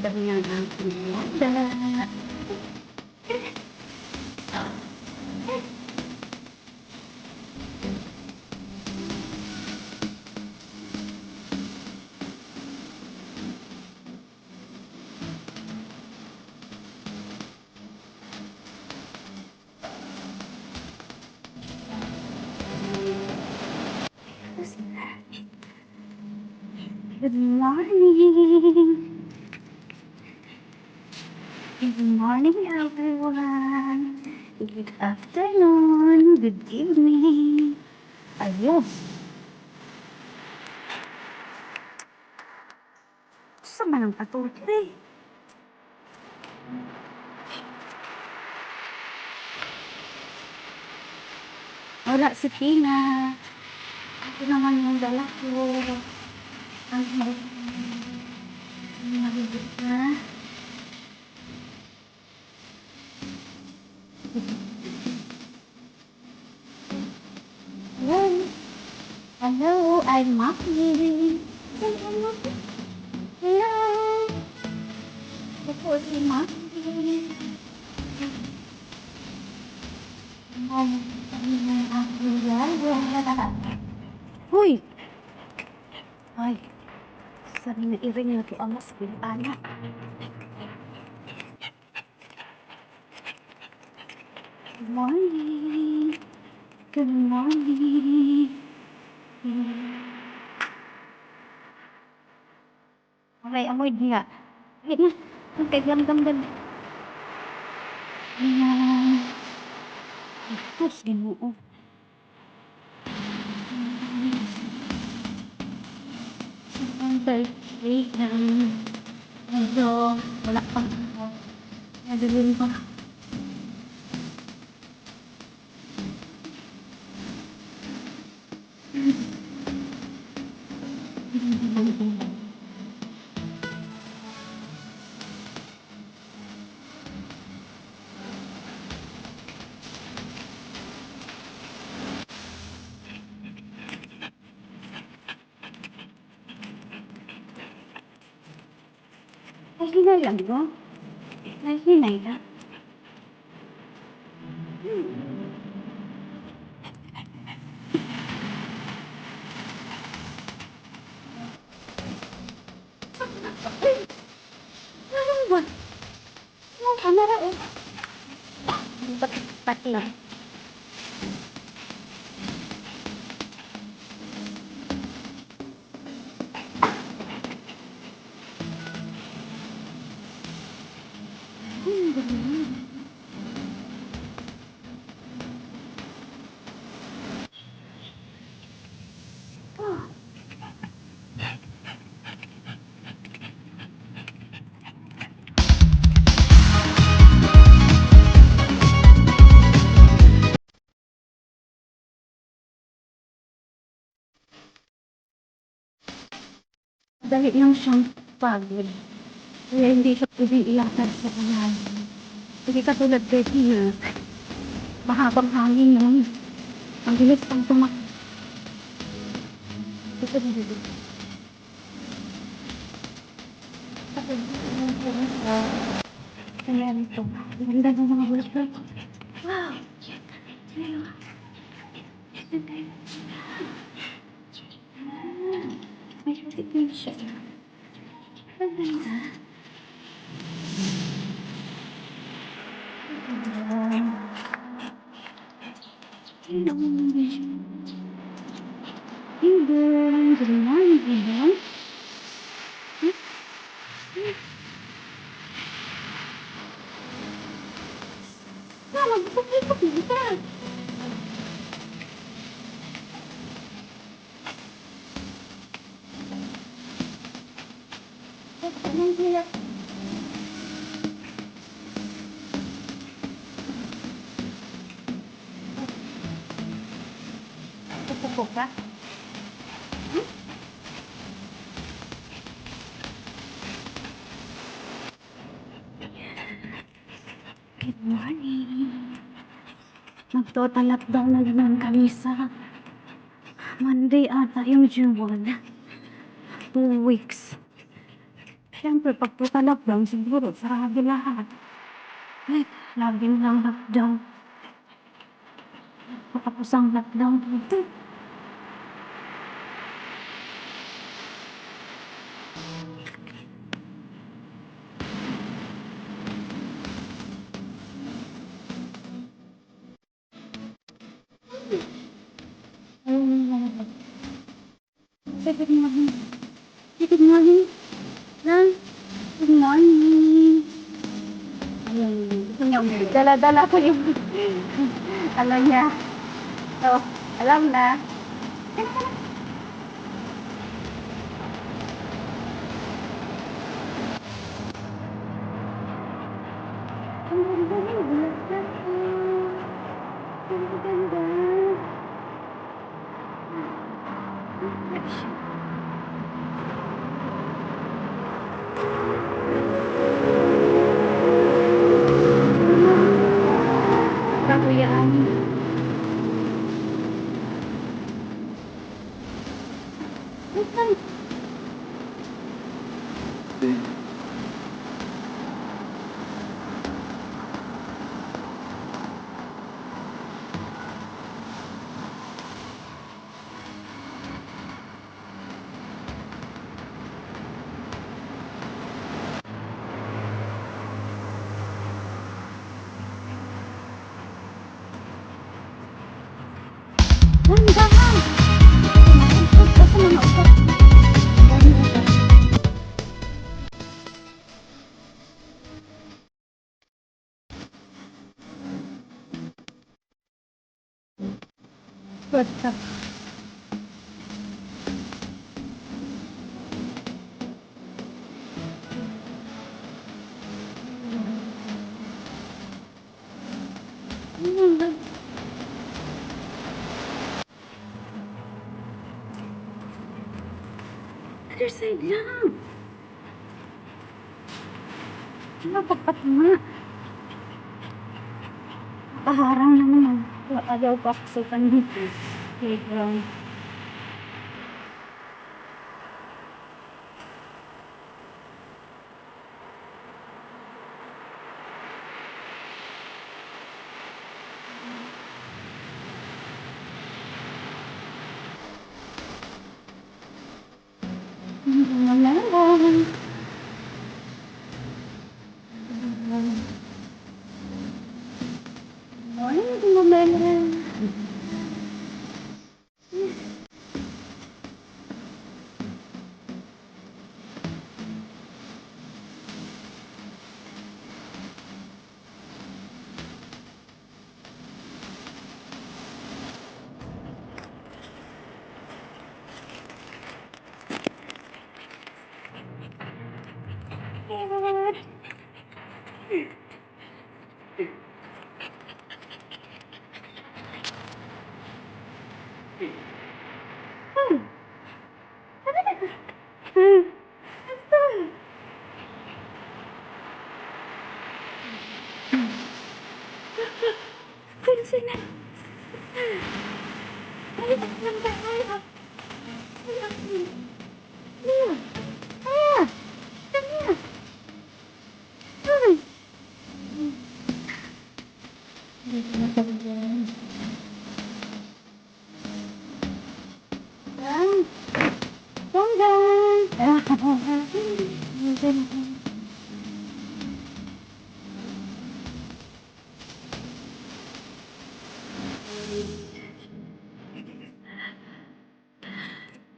dami ang aking yata. Good morning! Good morning, everyone! Good afternoon! Good evening! Ayun! Sama ng patuloy. Wala si Tina. Ito naman yung dala ko. Ang mahigit na. Hello. Hello, I'm Maki. Hello. Ito po si Maki. Hoy! Ay, sabi na iring na ito ang mas pintana. Good morning! Good morning! Okay, amoy niya. Wait na. Okay, gam-gam-gam. Ayan. Ito, sinuo. Ang birthday ng medyo wala pang nagawin pa. Nahinay lang mo? Nahinay lang? Ano ba? Ang kamera eh. Ba't lang? Dahil lang siyang pagod. Kaya hindi siya pwede ilatag sa kanal. Hindi katulad kay Tina. Mahabang hangin nun. Ang bilis pang tumakbo. Ito dito. Ayan ito. Ganda ng mga bulsa. Wow! Ayun. May shortit din siya. Ang ganda. Ibon. Good morning, Ibon. Mama, bukit-bukit ka. Nandiyan. Pupupo ka? Good morning. Mag-total lockdown na naman kami sa Monday ata yung June 1. 2 weeks. siyempre pag lockdown siguro sarado lahat. Ay, lagi lang lockdown. Patapos ang lockdown dito. Good morning. Good morning. Nan, good morning. Dala-dala ko yung alam niya. So, alam na. Ang ganda ng bulaklak ko. Ang ganda. Kahuyaan. Ay, ganda. Kasi mga usap. Basta. Other side lang. Ano pagpatunga? Nakaharang na naman. Ayaw pa ako sa dito. Playground. Morning, Gumamela. Sina? Ay, lang tayo.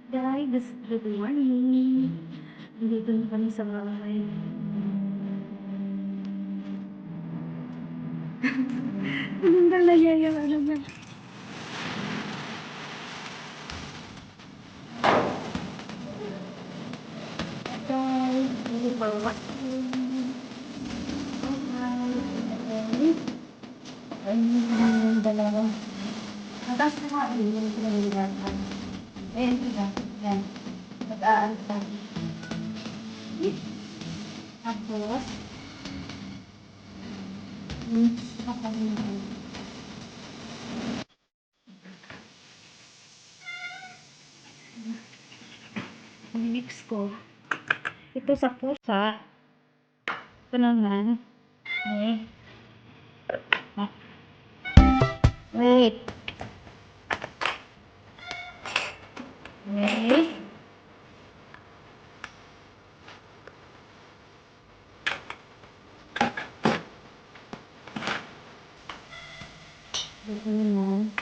Guys, good morning. Dito na kami sa bahay. Anong talaga yung ano ba? Guys, hindi pa yung dalawa. Tapos na nga, hindi ko na nilalaman. Yan. Mag-aaral tayo. Tapos, mix ko Ito sa pusa. Ito naman. Wait. Wait. Ito naman.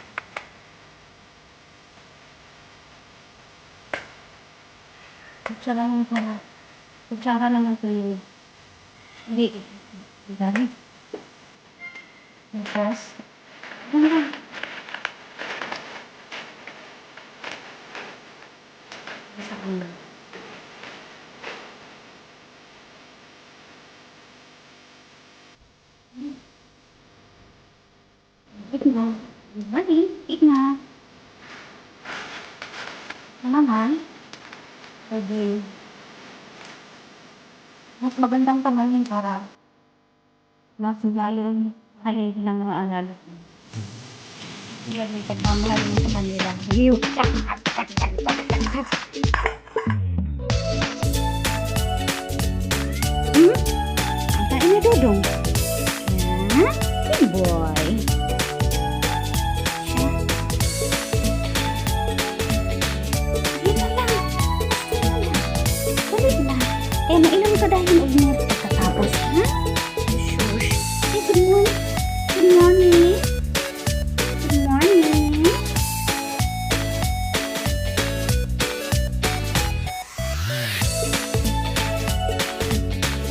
Kutsara lang ito yun. Hindi. Dali. Tapos. Ano ba? Isa ko na. Wait na. Dali. Wait na. Naman. Pwede. Mas magandang pangalan para mas layon halin ng mga anak. Yan yung pagmamahal mo sa kanila. You. Ang tain ni Dudong.